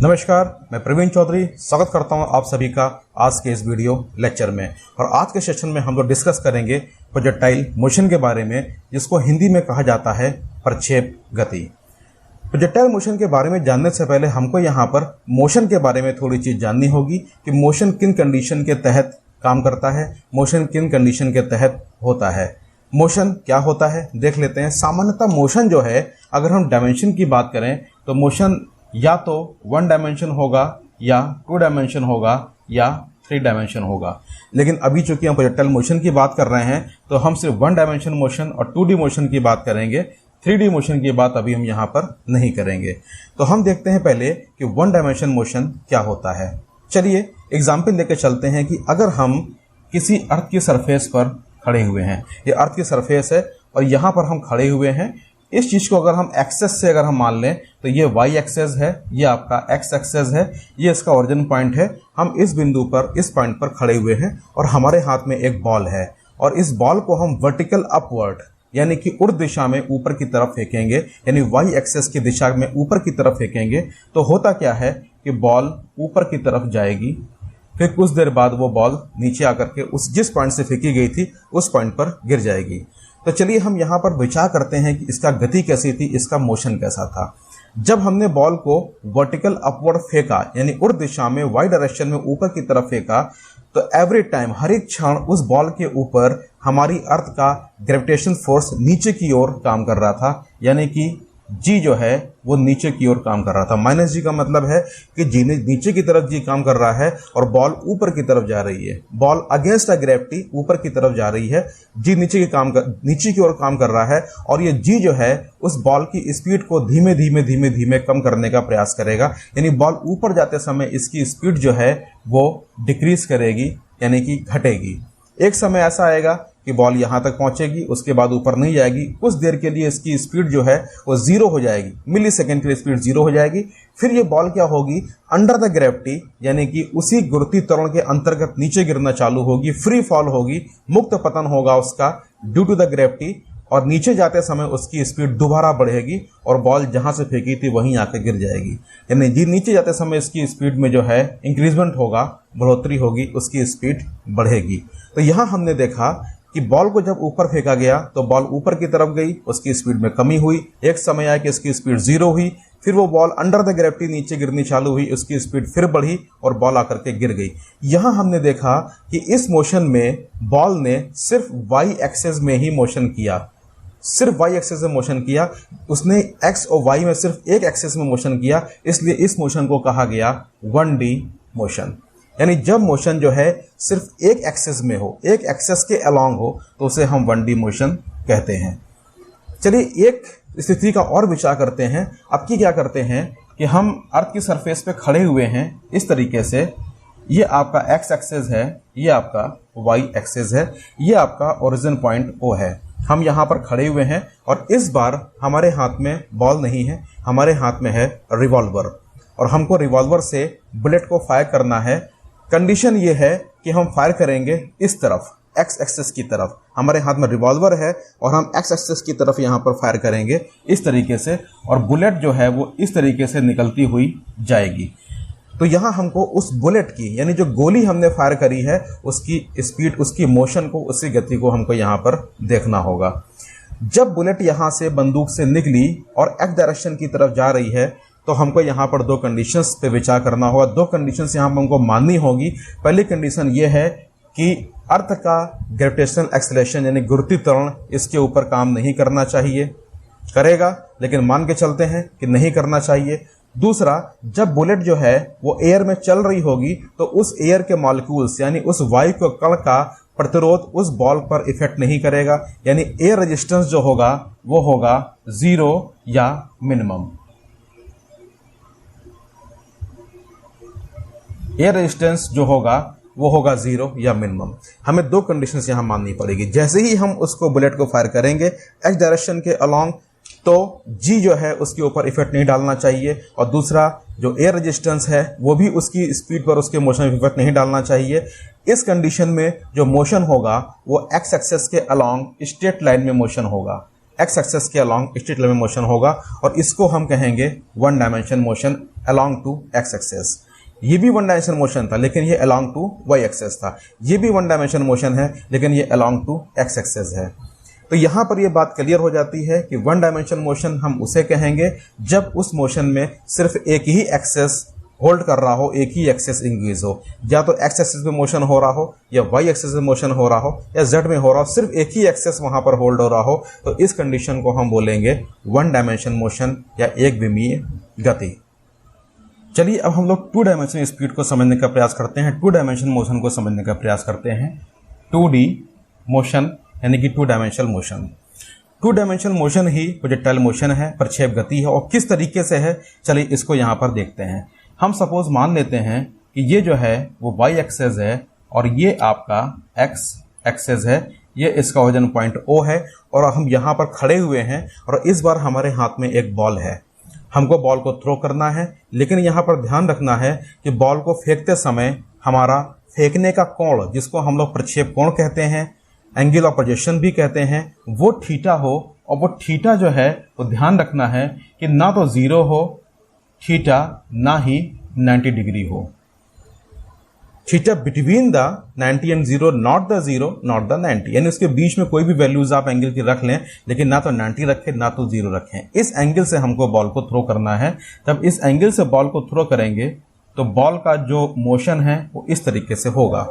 नमस्कार, मैं प्रवीण चौधरी स्वागत करता हूं आप सभी का आज के इस वीडियो लेक्चर में। और आज के सेशन में हम लोग डिस्कस करेंगे प्रोजेक्टाइल मोशन के बारे में, जिसको हिंदी में कहा जाता है प्रक्षेप गति। प्रोजेक्टाइल मोशन के बारे में जानने से पहले हमको यहाँ पर मोशन के बारे में थोड़ी चीज़ जाननी होगी कि मोशन किन कंडीशन के तहत काम करता है, मोशन किन कंडीशन के तहत होता है। मोशन क्या होता है देख लेते हैं। सामान्यतः मोशन जो है, अगर हम डायमेंशन की बात करें तो मोशन या तो 1 डायमेंशन होगा या 2 डायमेंशन होगा या 3 डायमेंशन होगा। लेकिन अभी चूंकि हम प्रोजेक्टाइल मोशन की बात कर रहे हैं तो हम सिर्फ 1 डायमेंशन मोशन और 2D मोशन की बात करेंगे। 3D मोशन की बात अभी हम यहाँ पर नहीं करेंगे। तो हम देखते हैं पहले कि 1 डायमेंशन मोशन क्या होता है। चलिए एग्जाम्पल लेकर चलते हैं कि अगर हम किसी अर्थ की सरफेस पर खड़े हुए हैं, ये अर्थ की सरफेस है और यहाँ पर हम खड़े हुए हैं। इस चीज़ को अगर हम एक्सेस से अगर हम मान लें तो ये वाई एक्सेस है, ये आपका एक्स एक्सेस है, ये इसका ओरिजिन पॉइंट है। हम इस बिंदु पर, इस पॉइंट पर खड़े हुए हैं और हमारे हाथ में एक बॉल है और इस बॉल को हम वर्टिकल अपवर्ड यानी कि ऊर्ध्व दिशा में ऊपर की तरफ फेंकेंगे, यानी वाई एक्सेस की दिशा में ऊपर की तरफ फेंकेंगे। तो होता क्या है कि बॉल ऊपर की तरफ जाएगी, फिर कुछ देर बाद वो बॉल नीचे आकर के उस जिस पॉइंट से फेंकी गई थी उस पॉइंट पर गिर जाएगी। तो चलिए हम यहाँ पर विचार करते हैं कि इसका गति कैसी थी, इसका मोशन कैसा था। जब हमने बॉल को वर्टिकल अपवर्ड फेंका यानी ऊर्ध्व दिशा में वाई डायरेक्शन में ऊपर की तरफ फेंका, तो एवरी टाइम हर एक क्षण उस बॉल के ऊपर हमारी अर्थ का ग्रेविटेशन फोर्स नीचे की ओर काम कर रहा था, यानी कि जी जो है वो नीचे की ओर काम कर रहा था। माइनस जी का मतलब है कि जी ने नीचे की तरफ जी काम कर रहा है और बॉल ऊपर की तरफ जा रही है। बॉल अगेंस्ट अ ग्रेविटी ऊपर की तरफ जा रही है, जी नीचे की ओर काम कर रहा है और ये जी जो है उस बॉल की स्पीड को धीमे धीमे कम करने का प्रयास करेगा। यानी बॉल ऊपर जाते समय इसकी स्पीड जो है वो डिक्रीज करेगी, यानी कि घटेगी। एक समय ऐसा आएगा कि बॉल यहाँ तक पहुंचेगी, उसके बाद ऊपर नहीं जाएगी। कुछ देर के लिए इसकी स्पीड जो है वो 0 हो जाएगी, मिली सेकेंड की स्पीड 0 हो जाएगी। फिर ये बॉल क्या होगी, अंडर द ग्रेविटी यानी कि उसी गुरुत्वीय त्वरण के अंतर्गत नीचे गिरना चालू होगी, फ्री फॉल होगी, मुक्त पतन होगा उसका ड्यू टू द ग्रेविटी। और नीचे जाते समय उसकी स्पीड दोबारा बढ़ेगी और बॉल जहां से फेंकी थी वहीं आकर गिर जाएगी। यानी जी नीचे जाते समय इसकी स्पीड में जो है इंक्रीजमेंट होगा, बढ़ोतरी होगी, उसकी स्पीड बढ़ेगी। तो यहाँ हमने देखा कि बॉल को जब ऊपर फेंका गया तो बॉल ऊपर की तरफ गई, उसकी स्पीड में कमी हुई। एक समय आया कि इसकी स्पीड 0 हुई, फिर वो बॉल अंडर द ग्रेविटी नीचे गिरनी चालू हुई, उसकी स्पीड फिर बढ़ी और बॉल आकर के गिर गई। यहाँ हमने देखा कि इस मोशन में बॉल ने सिर्फ वाई एक्सेस में ही मोशन किया, सिर्फ वाई एक्सेस में मोशन किया। उसने एक्स और वाई में सिर्फ एक एक्सेस में मोशन किया, इसलिए इस मोशन को कहा गया 1D मोशन। यानी जब मोशन जो है सिर्फ एक एक्सेस में हो, एक एक्सेस के अलोंग हो, तो उसे हम 1D मोशन कहते हैं। चलिए एक स्थिति का और विचार करते हैं। अब की क्या करते हैं कि हम अर्थ की सरफेस पे खड़े हुए हैं इस तरीके से। ये आपका एक्स एक्सेस है, ये आपका वाई एक्सेस है, ये आपका ओरिजिन पॉइंट O है। हम यहाँ पर खड़े हुए हैं और इस बार हमारे हाथ में बॉल नहीं है, हमारे हाथ में है रिवॉल्वर और हमको रिवॉल्वर से बुलेट को फायर करना है। कंडीशन ये है कि हम फायर करेंगे इस तरफ, एक्स एक्सेस की तरफ। हमारे हाथ में रिवॉल्वर है और हम एक्स एक्सेस की तरफ यहाँ पर फायर करेंगे इस तरीके से, और बुलेट जो है वो इस तरीके से निकलती हुई जाएगी। तो यहाँ हमको उस बुलेट की, यानी जो गोली हमने फायर करी है, उसकी स्पीड, उसकी मोशन को, उसकी गति को हमको यहाँ पर देखना होगा। जब बुलेट यहाँ से बंदूक से निकली और एक्स डायरेक्शन की तरफ जा रही है तो हमको यहाँ पर 2 कंडीशंस पे विचार करना होगा। 2 कंडीशंस यहाँ पर हमको माननी होगी। पहली कंडीशन ये है कि अर्थ का ग्रेविटेशनल एक्सेलरेशन यानी गुरुत्वीय त्वरण इसके ऊपर काम नहीं करना चाहिए, करेगा लेकिन मान के चलते हैं कि नहीं करना चाहिए। दूसरा, जब बुलेट जो है वो एयर में चल रही होगी तो उस एयर के मॉलिक्यूल्स यानी उस वायु के कण का प्रतिरोध उस बॉल पर इफेक्ट नहीं करेगा, यानी एयर रेजिस्टेंस जो होगा वो होगा 0 या मिनिमम। एयर रेजिस्टेंस जो होगा वो होगा 0 या मिनिमम। हमें 2 कंडीशंस यहाँ माननी पड़ेगी। जैसे ही हम उसको बुलेट को फायर करेंगे एक्स डायरेक्शन के अलोंग, तो जी जो है उसके ऊपर इफेक्ट नहीं डालना चाहिए, और दूसरा जो एयर रेजिस्टेंस है वो भी उसकी स्पीड पर, उसके मोशन में इफेक्ट नहीं डालना चाहिए। इस कंडीशन में जो मोशन होगा वो एक्स एक्सेस के अलोंग स्ट्रेट लाइन में मोशन होगा। एक्स एक्सेस के अलॉन्ग स्ट्रेट लाइन में मोशन होगा और इसको हम कहेंगे one dimension motion along to X axis. ये भी वन डायमेंशन मोशन था लेकिन ये अलॉन्ग टू वाई एक्सेस था। ये भी वन डायमेंशन मोशन है लेकिन ये अलॉन्ग टू एक्स एक्सेस है। तो यहाँ पर ये बात क्लियर हो जाती है कि वन डायमेंशन मोशन हम उसे कहेंगे जब उस मोशन में सिर्फ एक ही एक्सेस होल्ड कर रहा हो, एक ही एक्सेस इंगेज हो, या तो एक्स एक्सेस में मोशन हो रहा हो या वाई एक्सेस में मोशन हो रहा हो या जेड में हो रहा हो, सिर्फ एक ही एक्सेस वहां पर होल्ड हो रहा हो, तो इस कंडीशन को हम बोलेंगे वन डायमेंशन मोशन या एक विमीय गति। चलिए अब हम लोग टू डायमेंशन स्पीड को समझने का प्रयास करते हैं, टू डायमेंशन मोशन को समझने का प्रयास करते हैं। 2D मोशन यानी कि two dimensional motion. Two dimensional motion ही प्रोजेक्टाइल मोशन है, प्रक्षेप गति है। और किस तरीके से है, चलिए इसको यहाँ पर देखते हैं। हम सपोज मान लेते हैं कि ये जो है वो वाई एक्सेस है और ये आपका एक्स एक्सेस है, ये इसका ओरिजिन पॉइंट O है और हम यहाँ पर खड़े हुए हैं और इस बार हमारे हाथ में एक बॉल है। हमको बॉल को थ्रो करना है, लेकिन यहाँ पर ध्यान रखना है कि बॉल को फेंकते समय हमारा फेंकने का कोण, जिसको हम लोग प्रक्षेप कोण कहते हैं, एंगल ऑफ प्रोजेक्शन भी कहते हैं, वो थीटा हो। और वो थीटा जो है वो ध्यान रखना है कि ना तो 0 हो थीटा, ना ही 90 डिग्री हो। Theta between the 90 and 0, not the 0 not the 90, यानी उसके बीच में कोई भी वैल्यूज आप एंगल की रख लें, लेकिन ना तो 90 रखें ना तो 0 रखें। इस एंगल से हमको बॉल को थ्रो करना है। जब इस एंगल से बॉल को थ्रो करेंगे तो बॉल का जो मोशन है वो इस तरीके से होगा।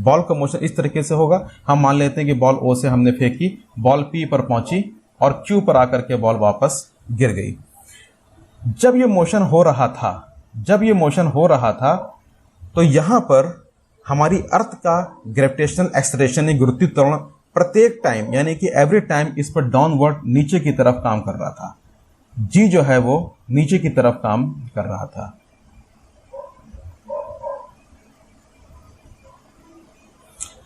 बॉल का मोशन इस तरीके से होगा। हम मान लेते हैं कि बॉल O से हमने फेंकी, बॉल P पर पहुंची और Q पर आकर के बॉल वापस गिर गई। जब ये मोशन हो रहा था तो यहां पर हमारी अर्थ का ग्रेविटेशनल एक्सेलरेशन या गुरुत्वीय त्वरण प्रत्येक टाइम यानी कि एवरी टाइम इस पर डाउनवर्ड नीचे की तरफ काम कर रहा था। जी जो है वो नीचे की तरफ काम कर रहा था।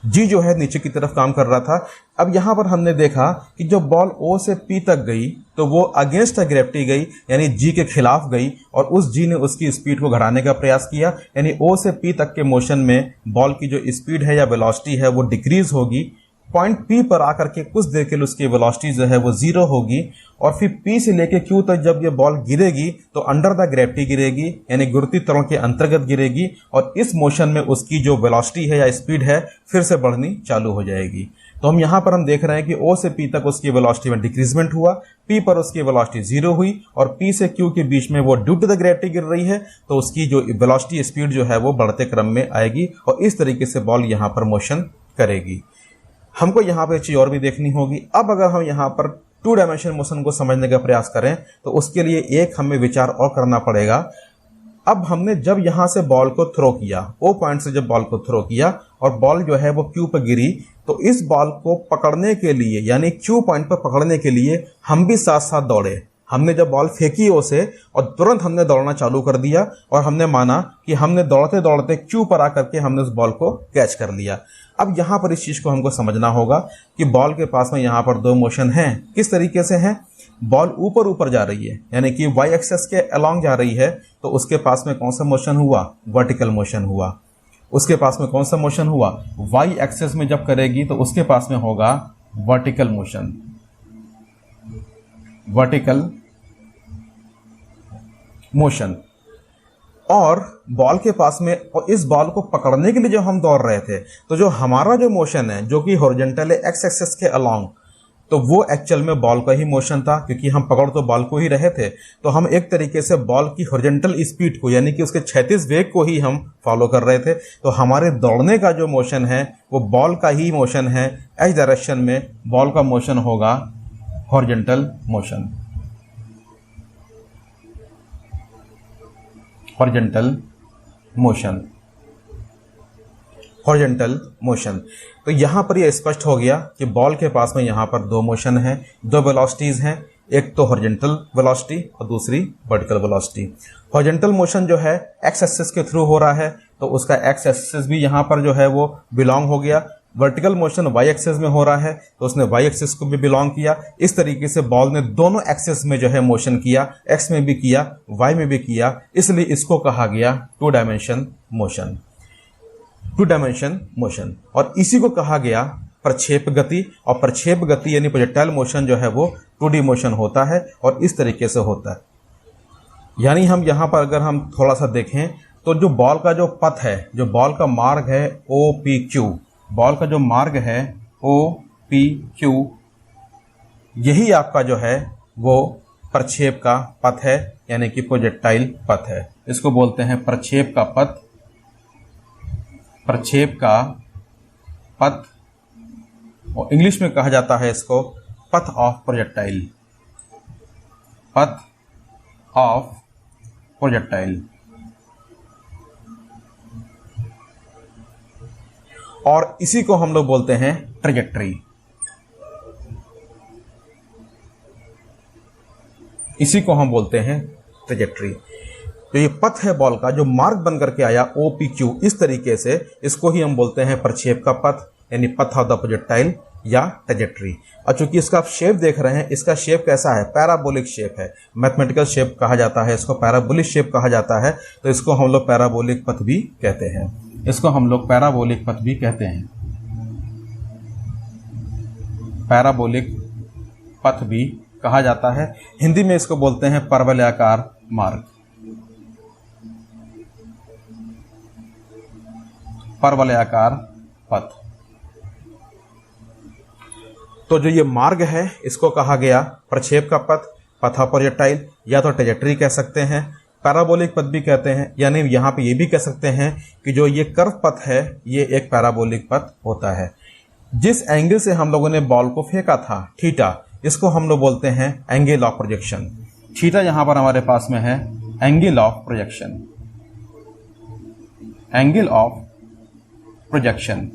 जी जो है नीचे की तरफ काम कर रहा था। अब यहां पर हमने देखा कि जो बॉल O से P तक गई तो वो अगेंस्ट ग्रेविटी गई, यानी जी के खिलाफ गई और उस जी ने उसकी स्पीड को घटाने का प्रयास किया। यानी O से P तक के मोशन में बॉल की जो स्पीड है या वेलोसिटी है वो डिक्रीज होगी। पॉइंट P पर आकर के कुछ देर के लिए उसकी वेलोसिटी जो है वो 0 होगी और फिर P से लेके Q तक जब ये बॉल गिरेगी तो अंडर द ग्रेविटी गिरेगी, यानी गुरुत्वीय त्वरण के अंतर्गत गिरेगी और इस मोशन में उसकी जो वेलोसिटी है या स्पीड है फिर से बढ़नी चालू हो जाएगी। तो हम यहाँ पर हम देख रहे हैं कि O से P तक उसकी वेलोसिटी में डिक्रीजमेंट हुआ, P पर उसकी वेलोसिटी 0 हुई और P से Q के बीच में वो ड्यू टू द ग्रेविटी गिर रही है तो उसकी जो वेलोसिटी स्पीड जो है वो बढ़ते क्रम में आएगी और इस तरीके से बॉल यहाँ पर मोशन करेगी। हमको यहाँ पर चीज और भी देखनी होगी। अब अगर हम यहाँ पर टू डायमेंशन मोशन को समझने का प्रयास करें तो उसके लिए एक हमें विचार और करना पड़ेगा। अब हमने जब यहाँ से बॉल को थ्रो किया, O पॉइंट से जब बॉल को थ्रो किया और बॉल जो है वो Q पर गिरी, तो इस बॉल को पकड़ने के लिए यानी Q पॉइंट पर पकड़ने के लिए हम भी साथ साथ दौड़े। हमने जब बॉल फेंकी O से और तुरंत हमने दौड़ना चालू कर दिया और हमने माना कि हमने दौड़ते दौड़ते Q पर आकर के हमने उस बॉल को कैच कर लिया। अब यहाँ पर इस चीज को हमको समझना होगा कि बॉल के पास में यहाँ पर दो मोशन हैं। किस तरीके से हैं? बॉल ऊपर ऊपर जा रही है यानी कि वाई एक्सेस के अलॉन्ग जा रही है, तो उसके पास में कौन सा मोशन हुआ? वर्टिकल मोशन हुआ। उसके पास में कौन सा मोशन हुआ? वाई एक्सेस में जब करेगी तो उसके पास में होगा वर्टिकल मोशन, वर्टिकल मोशन। और बॉल के पास में, और इस बॉल को पकड़ने के लिए जो हम दौड़ रहे थे, तो जो हमारा जो मोशन है जो कि हॉरिजॉन्टल है एक्स एक्सेस के अलॉन्ग, तो वो एक्चुअल में बॉल का ही मोशन था, क्योंकि हम पकड़ तो बॉल को ही रहे थे। तो हम एक तरीके से बॉल की हॉरिजॉन्टल स्पीड को यानी कि उसके क्षैतिज वेग को ही हम फॉलो कर रहे थे। तो हमारे दौड़ने का जो मोशन है वो बॉल का ही मोशन है। एच डायरेक्शन में बॉल का मोशन होगा horizontal motion, horizontal motion, horizontal motion. तो यहां पर यह स्पष्ट हो गया कि बॉल के पास में यहां पर दो मोशन है, दो वेलोसिटीज हैं, एक तो हॉरिजॉन्टल वेलोसिटी और दूसरी वर्टिकल वेलोसिटी। हॉरिजॉन्टल मोशन जो है एक्स एक्सिस के थ्रू हो रहा है, तो उसका एक्स एक्सिस भी यहां पर जो है वो बिलोंग हो गया। वर्टिकल मोशन वाई एक्सिस में हो रहा है तो उसने वाई एक्सिस को भी बिलोंग किया। इस तरीके से बॉल ने दोनों एक्सिस में जो है मोशन किया, एक्स में भी किया, वाई में भी किया, इसलिए इसको कहा गया two dimension motion, two dimension motion. और इसी को कहा गया प्रक्षेप गति, और प्रक्षेप गति यानी प्रोजेक्टाइल मोशन जो है वो 2D मोशन होता है और इस तरीके से होता है। यानी हम यहाँ पर अगर हम थोड़ा सा देखें तो जो बॉल का जो पथ है, जो बॉल का मार्ग है OPQ, बॉल का जो मार्ग है OPQ, यही आपका जो है वो प्रक्षेप का पथ है, यानी कि प्रोजेक्टाइल पथ है। इसको बोलते हैं प्रक्षेप का पथ, प्रक्षेप का पथ, और इंग्लिश में कहा जाता है इसको पथ ऑफ प्रोजेक्टाइल, पथ ऑफ प्रोजेक्टाइल। और इसी को हम लोग बोलते हैं ट्रेजेक्टरी, इसी को हम बोलते हैं ट्रेजेक्टरी। तो ये पथ है बॉल का जो मार्ग बन करके आया OPQ इस तरीके से, इसको ही हम बोलते हैं प्रक्षेप का पथ यानी पथ ऑफ द प्रोजेक्टाइल या ट्रेजेक्टरी। और चूंकि इसका आप शेप देख रहे हैं, इसका शेप कैसा है, पैराबोलिक शेप है, मैथमेटिकल शेप कहा जाता है इसको, पैराबोलिक शेप कहा जाता है। तो इसको हम लोग पैराबोलिक पथ भी कहते हैं, इसको हम लोग पैराबोलिक पथ भी कहते हैं, पैराबोलिक पथ भी कहा जाता है। हिंदी में इसको बोलते हैं परवलयाकार मार्ग, परवलयाकार पथ। तो जो ये मार्ग है इसको कहा गया प्रक्षेप का पथ, पथ ऑफ प्रोजेक्टाइल, या तो ट्रेजेक्टरी कह सकते हैं, पैराबोलिक पथ भी कहते हैं। यानी यहाँ पे ये भी कह सकते हैं कि जो ये कर्व पथ है ये एक पैराबोलिक पथ होता है। जिस एंगल से हम लोगों ने बॉल को फेंका था थीटा, इसको हम लोग बोलते हैं एंगल ऑफ प्रोजेक्शन। थीटा यहां पर हमारे पास में है angle of projection, angle of projection,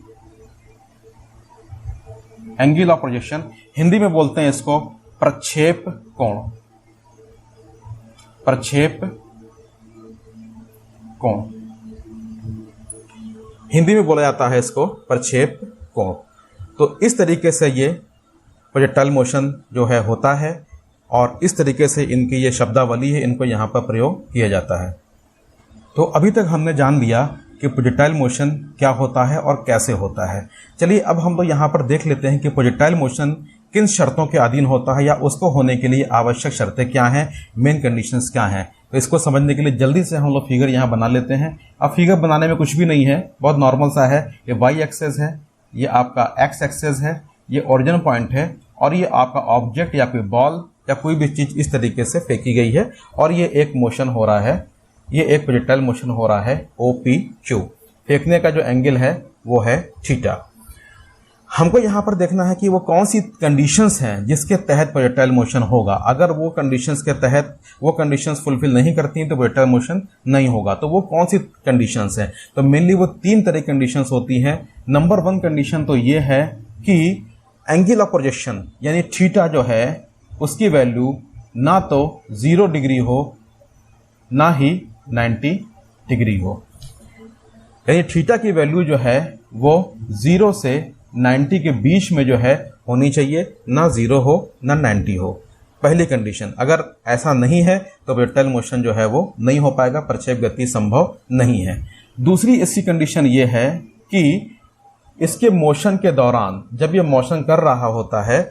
angle of projection. Hindi में बोलते हैं इसको प्रक्षेप कोण, प्रक्षेप कोण, हिंदी में बोला जाता है इसको प्रक्षेप कोण। तो इस तरीके से ये प्रोजेक्टाइल मोशन जो है होता है, और इस तरीके से इनकी ये शब्दावली है, इनको यहाँ पर प्रयोग किया जाता है। तो अभी तक हमने जान लिया कि प्रोजेक्टाइल मोशन क्या होता है और कैसे होता है। चलिए अब हम लोग यहाँ पर देख लेते हैं कि प्रोजेक्टाइल मोशन किन शर्तों के अधीन होता है, या उसको होने के लिए आवश्यक शर्तें क्या हैं, मेन कंडीशंस क्या हैं। तो इसको समझने के लिए जल्दी से हम लोग फिगर यहाँ बना लेते हैं। अब फिगर बनाने में कुछ भी नहीं है, बहुत नॉर्मल सा है। ये वाई एक्सेस है, ये आपका एक्स एक्सेस है, ये ओरिजिन पॉइंट है, और ये आपका ऑब्जेक्ट या कोई बॉल या कोई भी चीज इस तरीके से फेंकी गई है, और ये एक मोशन हो रहा है, ये एक प्रोजेक्टाइल मोशन हो रहा है OPQ। फेंकने का जो एंगल है वो है थीटा। हमको यहाँ पर देखना है कि वो कौन सी कंडीशंस हैं जिसके तहत प्रोजेक्टाइल मोशन होगा। अगर वो कंडीशंस के तहत वो कंडीशंस फुलफिल नहीं करती हैं तो प्रोजेक्टाइल मोशन नहीं होगा। तो वो कौन सी कंडीशंस हैं? तो मेनली वो 3 तरह की कंडीशंस होती हैं। नंबर 1 कंडीशन तो ये है कि एंगल ऑफ प्रोजेक्शन यानी थीटा जो है उसकी वैल्यू ना तो 0 डिग्री हो ना ही 90 डिग्री हो। यानी थीटा की वैल्यू जो है वो 0 से 90 के बीच में जो है होनी चाहिए, ना 0 हो ना 90 हो। पहली कंडीशन, अगर ऐसा नहीं है तो प्रोजेक्टाइल मोशन जो है वो नहीं हो पाएगा, प्रक्षेप गति संभव नहीं है। दूसरी इसकी कंडीशन ये है कि इसके मोशन के दौरान जब ये मोशन कर रहा होता है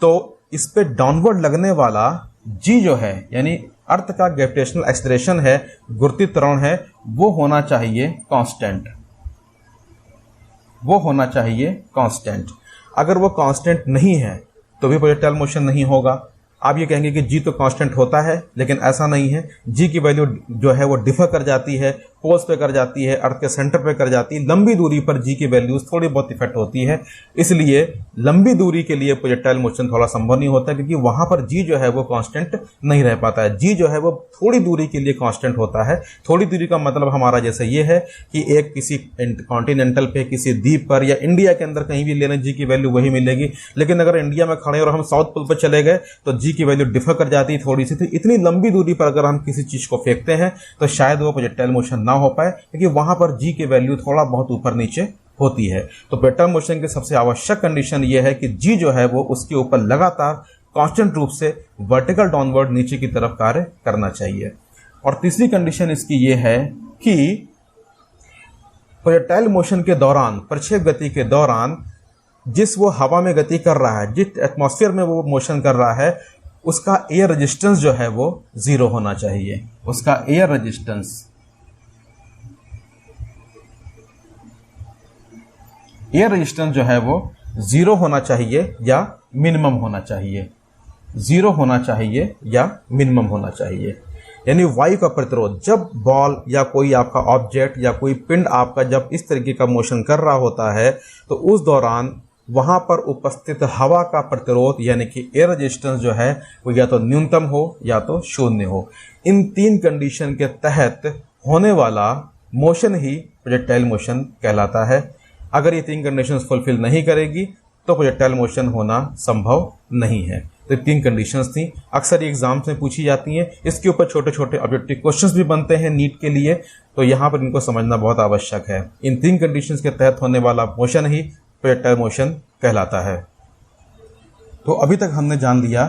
तो इस पे डाउनवर्ड लगने वाला जी जो है यानी अर्थ का ग्रेविटेशनल एक्सेलरेशन है, गुरुत्वीय त्वरण है, वो होना चाहिए कांस्टेंट, वो होना चाहिए कांस्टेंट। अगर वो कांस्टेंट नहीं है तो भी प्रोजेक्टाइल मोशन नहीं होगा। आप ये कहेंगे कि जी तो कांस्टेंट होता है, लेकिन ऐसा नहीं है। जी की वैल्यू जो है वो डिफर कर जाती है, पोल्स पे कर जाती है, अर्थ के सेंटर पे कर जाती है। लंबी दूरी पर जी की वैल्यूज थोड़ी बहुत इफेक्ट होती है, इसलिए लंबी दूरी के लिए प्रोजेक्टाइल मोशन थोड़ा संभव नहीं होता, क्योंकि वहां पर जी जो है वो कांस्टेंट नहीं रह पाता है। जी जो है वो थोड़ी दूरी के लिए कांस्टेंट होता है। थोड़ी दूरी का मतलब हमारा जैसे ये है कि एक किसी कॉन्टिनेंटल पे, किसी द्वीप पर या इंडिया के अंदर कहीं भी लेने जी की वैल्यू वही मिलेगी। लेकिन अगर इंडिया में खड़े और हम साउथ पोल पर चले गए तो जी की वैल्यू डिफर कर जाती है थोड़ी सी। तो इतनी लंबी दूरी पर अगर हम किसी चीज को फेंकते हैं तो शायद वो प्रोजेक्टाइल मोशन ना हो पाए, क्योंकि वहां पर जी की वैल्यू थोड़ा बहुत ऊपर नीचे होती है। तो प्रोजेक्टाइल मोशन की सबसे आवश्यक कंडीशन ये है कि जी जो है वो उसके ऊपर लगातार कांस्टेंट रूप से वर्टिकल डाउनवर्ड नीचे की तरफ कार्य करना चाहिए। और तीसरी कंडीशन इसकी ये है कि प्रोजेक्टाइल मोशन के दौरान, प्रक्षेप गति के दौरान जिस वो हवा में गति कर रहा है, जिस एटमॉस्फेयर में वो मोशन कर रहा है, उसका एयर रेजिस्टेंस जो है वो 0 होना चाहिए। उसका एयर रेजिस्टेंस जो है वो 0 होना चाहिए या मिनिमम होना चाहिए, 0 होना चाहिए या मिनिमम होना चाहिए। यानी वायु का प्रतिरोध, जब बॉल या कोई आपका ऑब्जेक्ट या कोई पिंड आपका जब इस तरीके का मोशन कर रहा होता है तो उस दौरान वहां पर उपस्थित हवा का प्रतिरोध यानी कि एयर रेजिस्टेंस जो है वो या तो न्यूनतम हो या तो शून्य हो। इन 3 कंडीशन के तहत होने वाला मोशन ही प्रोजेक्टाइल मोशन कहलाता है। अगर ये 3 कंडीशंस फुलफिल नहीं करेगी तो प्रोजेक्टाइल मोशन होना संभव नहीं है। तो 3 कंडीशंस थी, अक्सर ये एग्जाम्स में पूछी जाती हैं। इसके ऊपर छोटे छोटे ऑब्जेक्टिव क्वेश्चंस भी बनते हैं नीट के लिए, तो यहाँ पर इनको समझना बहुत आवश्यक है। इन 3 कंडीशंस के तहत होने वाला मोशन ही प्रोजेक्टाइल मोशन कहलाता है। तो अभी तक हमने जान लिया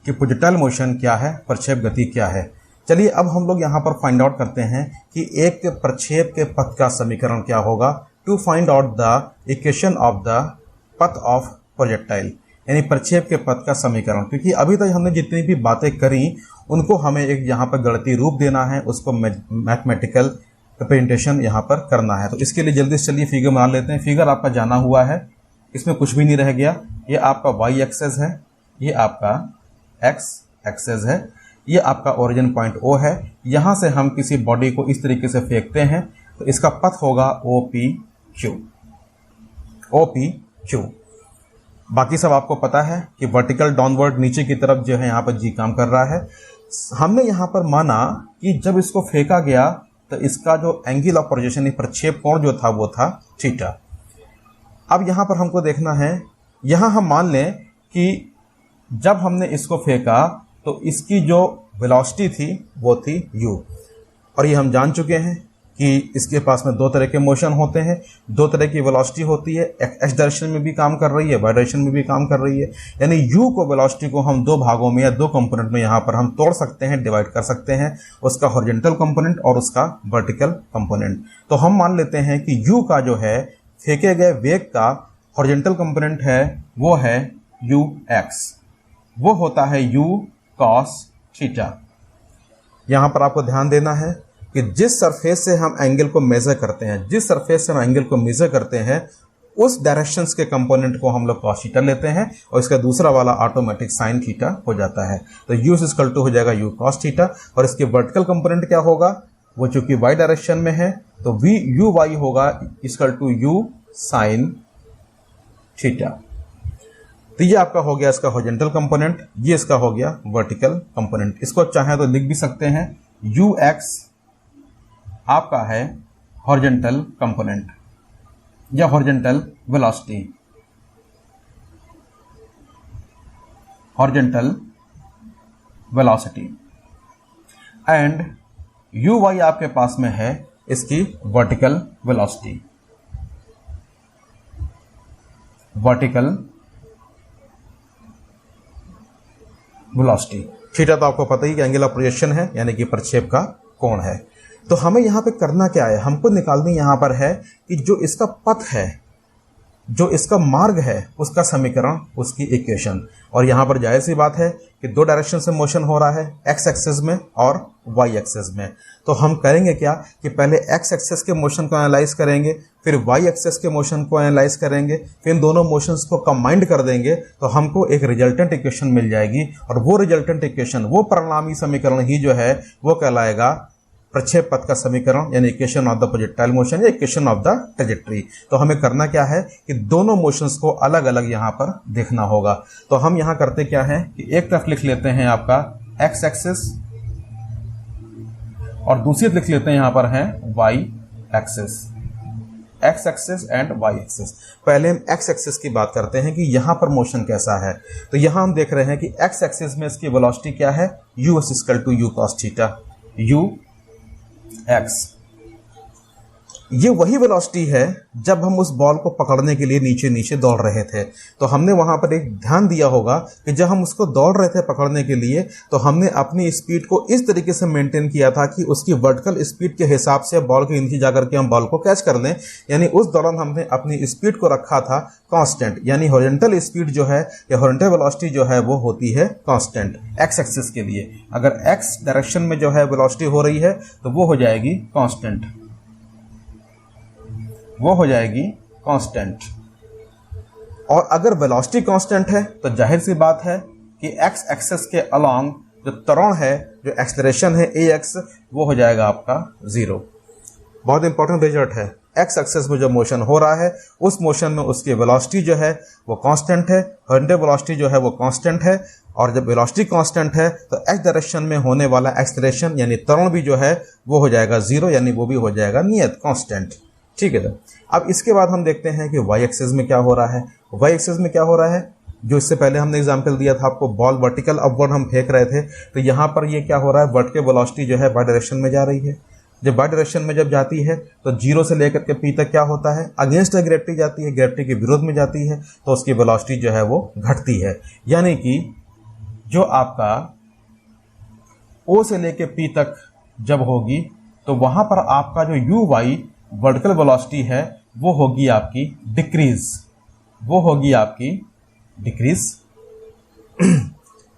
कि प्रोजेक्टाइल मोशन क्या है, प्रक्षेप गति क्या है। चलिए अब हम लोग यहाँ पर फाइंड आउट करते हैं कि एक प्रक्षेप के पथ का समीकरण क्या होगा। To find out the equation of the path of projectile, यानी प्रक्षेप के पथ का समीकरण। क्योंकि अभी तक हमने जितनी भी बातें करी उनको हमें एक यहाँ पर गणितीय रूप देना है, उसको मैथमेटिकल रिप्रेजेंटेशन यहाँ पर करना है। तो इसके लिए जल्दी से चलिए फिगर बना लेते हैं। फिगर आपका जाना हुआ है, इसमें कुछ भी नहीं रह गया। ये आपका वाई एक्सेस है, ये आपका एक्स एक्सेस है, ये आपका ओरिजिन पॉइंट ओ है। यहाँ से हम किसी बॉडी को इस तरीके से फेंकते हैं तो इसका पथ होगा OPQ। बाकी सब आपको पता है कि वर्टिकल डाउनवर्ड नीचे की तरफ जो है यहाँ पर जी काम कर रहा है। हमने यहाँ पर माना कि जब इसको फेंका गया तो इसका जो एंगल ऑफ प्रोजेक्शन प्रक्षेप कोण जो था वो था थीटा। अब यहाँ पर हमको देखना है, यहाँ हम मान लें कि जब हमने इसको फेंका तो इसकी जो वेलोसिटी थी वो थी u, और ये हम जान चुके हैं कि इसके पास में 2 तरह के मोशन होते हैं, 2 तरह की वेलोसिटी होती है। एक्स डायरेक्शन में भी काम कर रही है, वाई डायरेक्शन में भी काम कर रही है। यानी u को, वेलोसिटी को हम 2 भागों में या 2 कंपोनेंट में यहाँ पर हम तोड़ सकते हैं, डिवाइड कर सकते हैं, उसका हॉरिजॉन्टल कंपोनेंट और उसका वर्टिकल कंपोनेंट। तो हम मान लेते हैं कि u का जो है फेंके गए वेग का हॉरिजॉन्टल कंपोनेंट है वो है ux, वो होता है u cos थीटा। यहाँ पर आपको ध्यान देना है कि जिस सरफेस से हम एंगल को मेजर करते हैं, उस डायरेक्शंस के कंपोनेंट को हम लोग cos थीटा लेते हैं और इसका दूसरा वाला ऑटोमेटिक sin थीटा हो जाता है। तो u इक्वल टू हो जाएगा u cos थीटा, और इसके वर्टिकल कंपोनेंट क्या होगा, वो चूंकि y डायरेक्शन में है तो uy होगा equal to u sin theta. तो ये आपका हो गया इसका हॉरिजॉन्टल कंपोनेंट, ये इसका हो गया वर्टिकल कंपोनेंट। इसको चाहे तो लिख भी सकते हैं, ux आपका है हॉरिजॉन्टल कंपोनेंट या हॉरिजॉन्टल वेलोसिटी, एंड uy आपके पास में है इसकी वर्टिकल वेलोसिटी। थीटा तो आपको पता ही कि एंगल ऑफ प्रोजेक्शन है, यानी कि प्रक्षेप का कोण है। तो हमें यहाँ पे करना क्या है, हमको निकालनी यहाँ पर है कि जो इसका पथ है, जो इसका मार्ग है, उसका समीकरण, उसकी इक्वेशन। और यहाँ पर जाहिर सी बात है कि 2 डायरेक्शन से मोशन हो रहा है, एक्स एक्सेस में और वाई एक्सेस में। तो हम करेंगे क्या कि पहले एक्स एक्सेस के मोशन को एनालाइज करेंगे, फिर वाई एक्सेस के मोशन को एनालाइज करेंगे, फिर इन दोनों मोशंस को कंबाइंड कर देंगे तो हमको एक रिजल्टेंट इक्वेशन मिल जाएगी। और वो रिजल्टेंट इक्वेशन, वो परिणामी समीकरण ही जो है वो कहलाएगा प्रक्षेप पथ का समीकरण, यानी equation of the projectile motion या इक्वेशन ऑफ द ट्रैजेक्टरी। तो हमें करना क्या है कि दोनों मोशंस को अलग अलग यहाँ पर देखना होगा। तो हम यहाँ करते क्या है कि एक तरफ लिख लेते हैं आपका एक्स एक्सिस और दूसरी तरफ लिख लेते हैं यहाँ पर है Y axis, X axis and Y axis. पहले हम एक्स एक्सिस की बात करते हैं कि यहाँ पर मोशन कैसा है। तो यहाँ हम देख रहे हैं कि एक्स एक्सिस में इसकी वेलोसिटी क्या है, u equal to u cos theta, u x। ये वही वेलोसिटी है जब हम उस बॉल को पकड़ने के लिए नीचे नीचे दौड़ रहे थे। तो हमने वहां पर एक ध्यान दिया होगा कि जब हम उसको दौड़ रहे थे पकड़ने के लिए, तो हमने अपनी स्पीड को इस तरीके से मेंटेन किया था कि उसकी वर्टिकल स्पीड के हिसाब से बॉल के नीचे जाकर के हम बॉल को कैच कर लें। यानी उस दौरान हमने अपनी स्पीड को रखा था कांस्टेंट, यानी हॉरिजॉन्टल स्पीड जो है या हॉरिजॉन्टल वेलोसिटी जो है वो होती है कांस्टेंट एक्स एक्सिस के लिए। अगर एक्स डायरेक्शन में जो है वेलोसिटी हो रही है तो वो हो जाएगी कांस्टेंट, वो हो जाएगी कांस्टेंट। और अगर वेलोसिटी कांस्टेंट है तो जाहिर सी बात है कि एक्स एक्सिस के अलोंग जो त्वरण है, जो एक्सेलरेशन है ax, वो हो जाएगा आपका 0। बहुत इंपॉर्टेंट रिजल्ट है। एक्स एक्सिस में जो मोशन हो रहा है उस मोशन में उसकी वेलोसिटी जो है वो कांस्टेंट है, हॉरिजॉन्टल वेलोसिटी जो है वो कांस्टेंट है। और जब वेलोसिटी कांस्टेंट है तो एक्स डायरेक्शन में होने वाला एक्सेलरेशन यानी त्वरण भी जो है वो हो जाएगा 0, यानी वो भी हो जाएगा नियत कांस्टेंट। ठीक है। तो अब इसके बाद हम देखते हैं कि वाई एक्सिस में क्या हो रहा है। वाई एक्सिस में क्या हो रहा है, जो इससे पहले हमने एग्जांपल दिया था आपको, बॉल वर्टिकल अपवर्ड हम फेंक रहे थे, तो यहाँ पर ये क्या हो रहा है, वर्टिकल वेलोसिटी जो है बाय डायरेक्शन में जा रही है। जब बाय डायरेक्शन में जब जाती है तो 0 से लेकर के p तक क्या होता है, अगेंस्ट ग्रेविटी जाती है, ग्रेविटी के विरोध में जाती है, तो उसकी वेलोसिटी जो है वो घटती है। यानी कि जो आपका O से लेकर p तक जब होगी तो वहां पर आपका जो यू वाई वर्टिकल वेलोसिटी है वो होगी आपकी डिक्रीज, वो होगी आपकी डिक्रीज।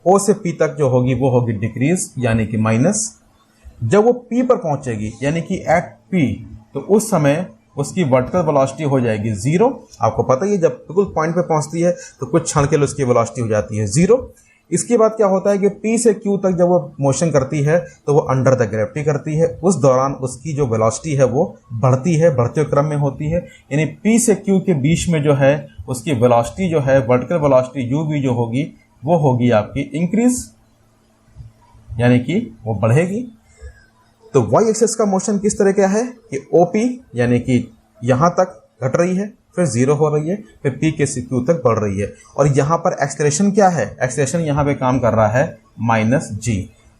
O से P तक जो होगी वो होगी डिक्रीज, यानी कि माइनस। जब वो P पर पहुंचेगी यानी कि एट P, तो उस समय उसकी वर्टिकल वेलोसिटी हो जाएगी 0। आपको पता ही है जब बिल्कुल पॉइंट पे पहुंचती है तो कुछ क्षण के लिए उसकी वेलोसिटी हो जाती है 0। इसके बाद क्या होता है कि P से Q तक जब वो मोशन करती है तो वो अंडर द ग्रेविटी करती है। उस दौरान उसकी जो वेलोसिटी है वो बढ़ती है, बढ़ते हुए क्रम में होती है। यानी P से Q के बीच में जो है उसकी वेलोसिटी जो है वर्टिकल वेलोसिटी UV जो होगी वो होगी आपकी इंक्रीज, यानी कि वो बढ़ेगी। तो वाई एक्सिस का मोशन किस तरह का है कि OP यानी कि यहां तक घट रही है, फिर 0 हो रही है, फिर P के Q तक बढ़ रही है। और यहां पर एक्सेलरेशन क्या है, एक्सेलरेशन यहां पे काम कर रहा है -g,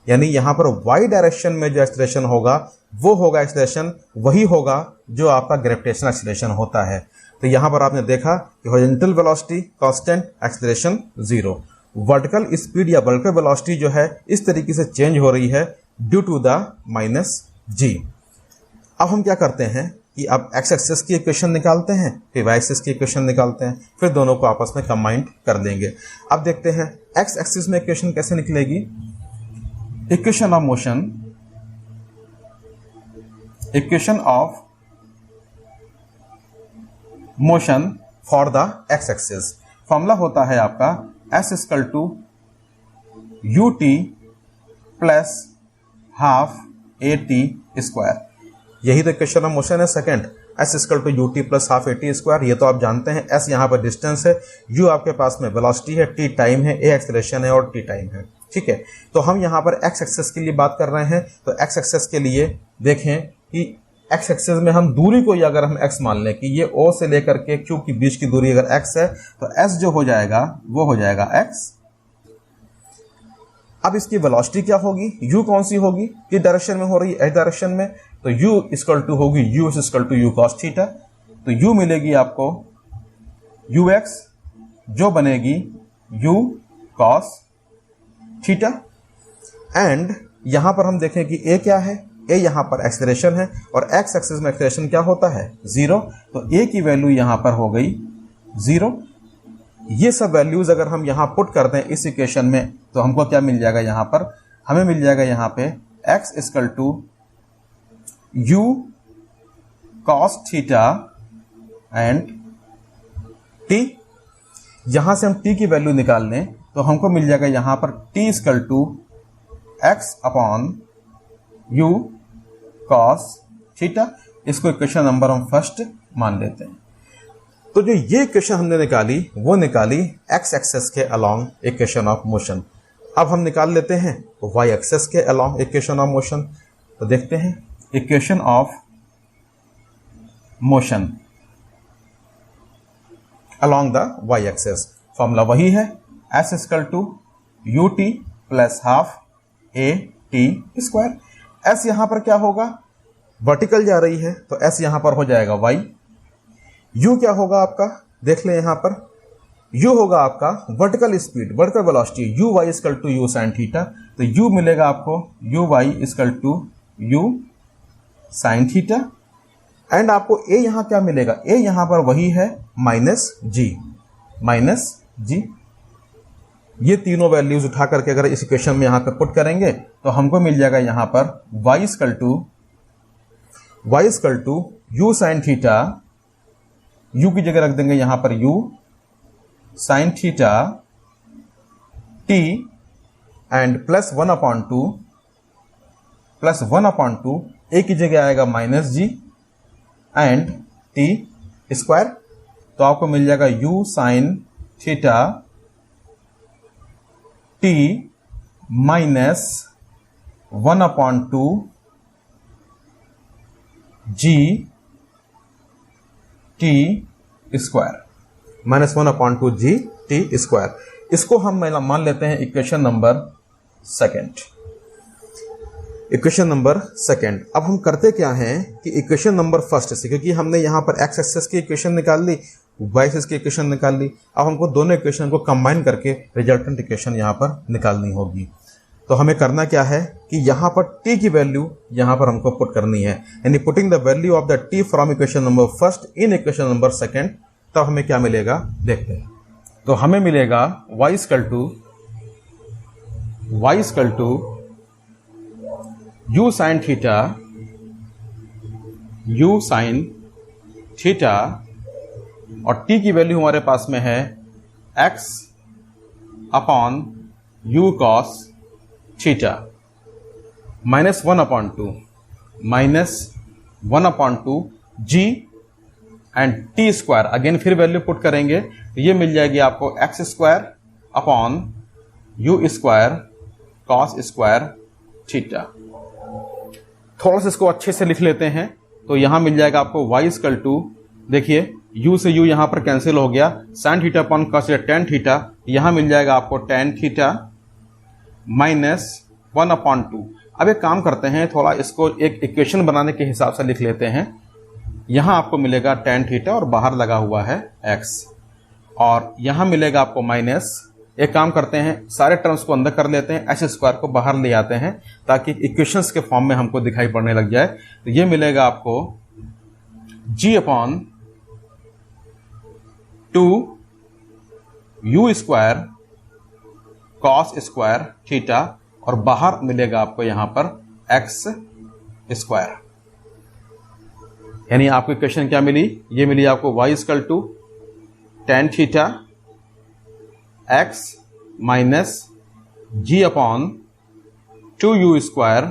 यानी यहां पर y डायरेक्शन में जो एक्सेलरेशन होगा वो होगा एक्सेलरेशन वही होगा जो आपका ग्रेविटेशनल एक्सेलरेशन होता है। तो यहां पर आपने देखा कि horizontal velocity constant, acceleration 0। Vertical speed या वर्टिकल वेलोसिटी जो है इस तरीके से चेंज हो रही है ड्यू टू द -g। अब हम क्या करते हैं कि अब एक्स एक्सिस की इक्वेशन निकालते हैं, फिर वाई एक्सिस की इक्वेशन निकालते हैं, फिर दोनों को आपस में कंबाइन कर देंगे। अब देखते हैं एक्स एक्सिस में इक्वेशन कैसे निकलेगी। Equation of motion, equation of motion for the X axis, formula होता है आपका s equal to ut plus half at square. यही तो इक्वेशन ऑफ मोशन है second, s equal to ut plus half at square. ये तो आप जानते हैं, s यहाँ पर डिस्टेंस है, u आपके पास में वेलोसिटी है, t टाइम है, a एक्सेलरेशन है और t टाइम है। ठीक है। तो हम यहाँ पर x एक्सिस के लिए बात कर रहे हैं। तो x एक्सिस के लिए देखें कि x एक्सिस में हम दूरी को अगर हम x मान लें कि ये O से लेकर के Q के बीच की दूरी अगर x है तो s जो हो जाएगा वो हो जाएगा x। अब इसकी वेलोसिटी क्या होगी, u कौन सी होगी, किस डायरेक्शन में हो रही है, x डायरेक्शन में, तो u इक्वल टू होगी u equal to u cos theta. तो u मिलेगी आपको ux जो बनेगी u cos थीटा। एंड यहां पर हम देखें कि a क्या है, a यहां पर एक्सेलरेशन है और x एक्सिस में एक्सेलरेशन क्या होता है 0। तो a की वैल्यू यहां पर हो गई 0। ये सब वैल्यूज अगर हम यहां पुट करते हैं इस इक्वेशन में तो हमको क्या मिल जाएगा, यहां पर हमें मिल जाएगा यहां पे x equal to u cos theta and t। यहां से हम t की वैल्यू निकाल लें तो हमको मिल जाएगा यहां पर t equal to x upon u cos theta. इसको इक्वेशन नंबर हम फर्स्ट मान लेते हैं। तो जो ये इक्वेशन हमने निकाली वो निकाली x एक्सिस के अलोंग इक्वेशन ऑफ मोशन। अब हम निकाल लेते हैं y एक्सिस के अलोंग इक्वेशन ऑफ मोशन। तो देखते हैं equation of motion along the y axis, formula वही है s equal to ut plus half a t square. s यहां पर क्या होगा, वर्टिकल जा रही है तो s यहां पर हो जाएगा y। u क्या होगा आपका, देख लें यहां पर u होगा आपका vertical speed, vertical velocity, u y equal to u sin theta. तो u मिलेगा आपको u y equal to u sin theta. And आपको a यहां क्या मिलेगा, a यहां पर वही है माइनस g। ये तीनों वैल्यूज उठा करके अगर इस इक्वेशन में यहां पर पुट करेंगे तो हमको मिल जाएगा यहां पर y equal to u sin theta, u की जगह रख देंगे यहां पर u sin theta t and plus 1/2 a की जगह आएगा minus G and t square. तो आपको मिल जाएगा u sin theta t minus 1/2 g t square, -1/2 g t square. इसको हम मान लेते हैं इक्वेशन नंबर सेकंड। अब हम करते क्या हैं कि इक्वेशन नंबर फर्स्ट से, क्योंकि हमने यहां पर एक्स एक्सेस की इक्वेशन निकाल ली, वाई एक्सेस की इक्वेशन निकाल ली, अब हमको दोनों इक्वेशन को कंबाइन करके रिजल्टेंट इक्वेशन यहां पर निकालनी होगी। तो हमें करना क्या है कि यहां पर t की वैल्यू यहां पर हमको पुट करनी है, यानी putting the value of the t from equation number first in equation number second. तब हमें क्या मिलेगा देखते हैं। तो हमें मिलेगा y equal to u sin theta और t की वैल्यू हमारे पास में है x upon u cos theta -1/2 g and T square. Again फिर वैल्यू पुट करेंगे तो ये मिल जाएगी आपको X square upon U square cos square theta. थोड़ा सा इसको अच्छे से लिख लेते हैं तो यहां मिल जाएगा आपको y इक्वल टू, देखिए u से u यहां पर कैंसिल हो गया, sin theta upon cos tan theta, यहां मिल जाएगा आपको टेन थीटा -1/2। अब एक काम करते हैं, थोड़ा इसको एक इक्वेशन बनाने के हिसाब से लिख लेते हैं। यहां आपको मिलेगा tan थीटा और बाहर लगा हुआ है x, और यहां मिलेगा आपको माइनस। एक काम करते हैं, सारे टर्म्स को अंदर कर लेते हैं, x स्क्वायर को बाहर ले आते हैं ताकि इक्वेशंस के फॉर्म में हमको दिखाई पड़ने लग जाए। तो ये मिलेगा आपको g upon 2u square cos square theta और बाहर मिलेगा आपको यहां पर x स्क्वायर। यानी आपको इक्वेशन क्या मिली, ये मिली आपको y equal to ten theta x minus g upon 2u square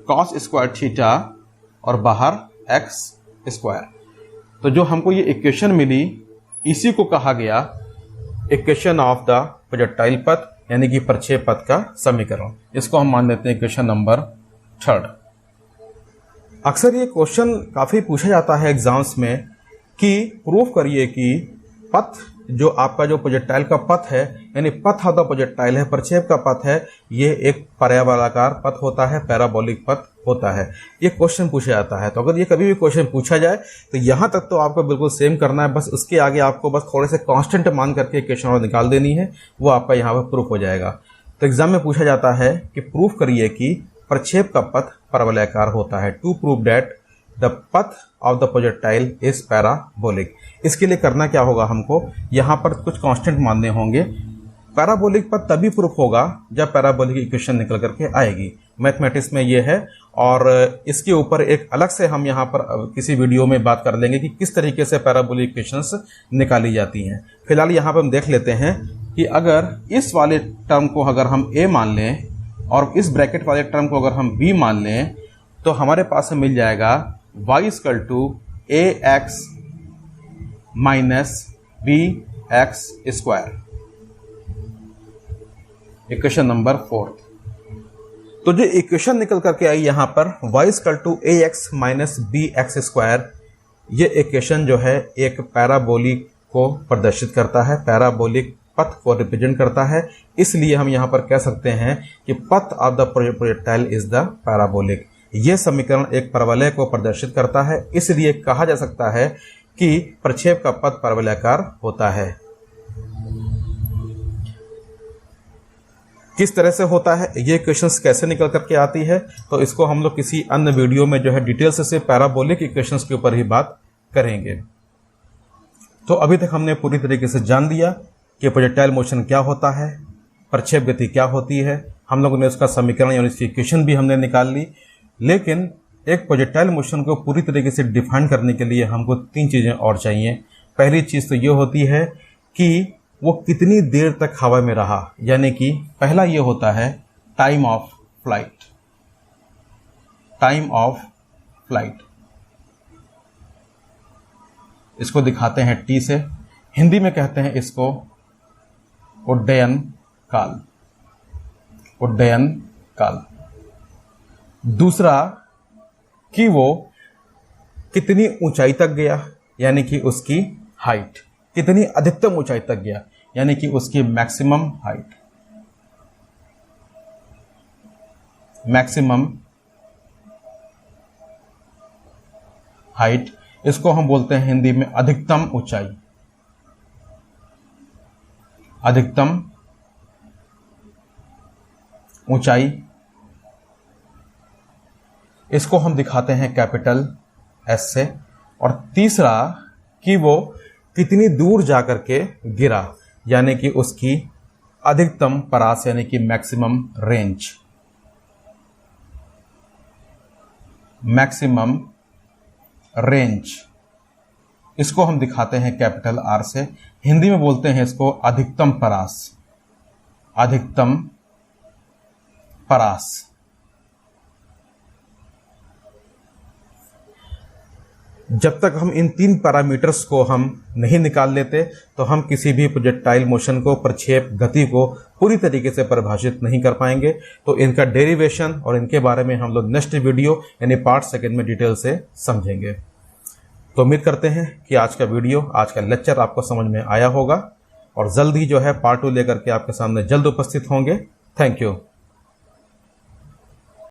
cos square theta और बाहर x स्क्वायर। तो जो हमको ये इक्वेशन मिली इसी को कहा गया इक्वेशन ऑफ द प्रोजेक्टाइल पथ, यानी कि प्रक्षेप पथ का समीकरण। इसको हम मान लेते हैं इक्वेशन नंबर थर्ड। अक्सर ये क्वेश्चन काफ़ी पूछा जाता है एग्जाम्स में कि प्रूफ करिए कि पथ जो आपका जो प्रोजेक्टाइल का पथ है, यानी पथ ऑफ द प्रोजेक्टाइल है, प्रक्षेप का पथ है, ये एक पर्यावलाकार पथ होता है, पैराबोलिक पथ होता है। ये क्वेश्चन पूछा जाता है। तो अगर ये कभी भी क्वेश्चन पूछा जाए तो यहाँ तक तो आपको बिल्कुल सेम करना है, बस उसके आगे आपको बस थोड़े से कांस्टेंट मान करके इक्वेशन और निकाल देनी है, वो आपका यहाँ पर प्रूफ हो जाएगा। तो एग्जाम में पूछा जाता है कि प्रूफ करिए कि प्रक्षेप का पथ परवलयाकार होता है, to prove that the path of the projectile is parabolic. इसके लिए करना क्या होगा, हमको यहाँ पर कुछ कांस्टेंट मानने होंगे। पैराबोलिक पथ तभी प्रूफ होगा जब पैराबोलिक इक्वेशन निकल करके आएगी। मैथमेटिक्स में ये है, और इसके ऊपर एक अलग से हम यहाँ पर किसी वीडियो में बात कर लेंगे कि किस तरीके से पैराबोलिक इक्वेशंस निकाली जाती हैं। फिलहाल यहाँ पर हम देख लेते हैं कि अगर इस वाले टर्म को अगर हम a मान लें और इस ब्रैकेट वाले टर्म को अगर हम b मान लें तो हमारे पास मिल जाएगा y equal to ax minus bx square, equation number 4। तो जो इक्वेशन निकल करके आई यहाँ पर y equal to ax minus bx square, ये इक्वेशन जो है एक पैराबोलिक को प्रदर्शित करता है, पैराबोलिक पथ को रिप्रेजेंट करता है। इसलिए हम यहाँ पर कह सकते हैं कि पथ of the projectile is the parabolic. यह समीकरण एक परवलय को प्रदर्शित करता है, इसलिए कहा जा सकता है कि प्रक्षेप का पथ परवलयाकार होता है। किस तरह से होता है, ये क्वेश्चंस कैसे निकल करके आती है, तो इसको हम लोग किसी अन्य वीडियो में जो है डिटेल से पैराबोलिक इक्वेशंस के ऊपर ही बात करेंगे। तो अभी तक हमने पूरी तरीके से जान लिया कि प्रोजेक्टाइल मोशन क्या होता है, प्रक्षेप गति क्या होती है, हम लोगों ने उसका समीकरण यानी उसकी इक्वेशन भी हमने निकाल ली। लेकिन एक प्रोजेक्टाइल मोशन को पूरी तरीके से डिफाइन करने के लिए हमको 3 चीज़ें और चाहिए। पहली चीज़ तो ये होती है कि वो कितनी देर तक हवा में रहा, यानी कि पहला ये होता है time of flight. Time of flight इसको दिखाते हैं टी से, हिंदी में कहते हैं इसको उड्डयन काल। उड्डयन काल। दूसरा कि वो कितनी ऊंचाई तक गया, यानी कि उसकी हाइट, कितनी अधिकतम ऊंचाई तक गया, यानी कि उसकी मैक्सिमम हाइट। मैक्सिमम हाइट इसको हम बोलते हैं हिंदी में अधिकतम ऊंचाई। अधिकतम ऊंचाई इसको हम दिखाते हैं कैपिटल एस से। और तीसरा कि वो कितनी दूर जाकर के गिरा, यानी कि उसकी अधिकतम परास यानी कि मैक्सिमम रेंज। मैक्सिमम रेंज इसको हम दिखाते हैं कैपिटल आर से, हिंदी में बोलते हैं इसको अधिकतम परास। अधिकतम परास। जब तक हम इन 3 पैरामीटर्स को हम नहीं निकाल लेते तो हम किसी भी प्रोजेक्टाइल मोशन को, प्रक्षेप गति को पूरी तरीके से परिभाषित नहीं कर पाएंगे। तो इनका डेरिवेशन और इनके बारे में हम लोग नेक्स्ट वीडियो यानी पार्ट 2 में डिटेल से समझेंगे। तो उम्मीद करते हैं कि आज का वीडियो, आज का लेक्चर आपको समझ में आया होगा और जल्द ही जो है पार्ट 2 लेकर के आपके सामने जल्द उपस्थित होंगे। Thank you.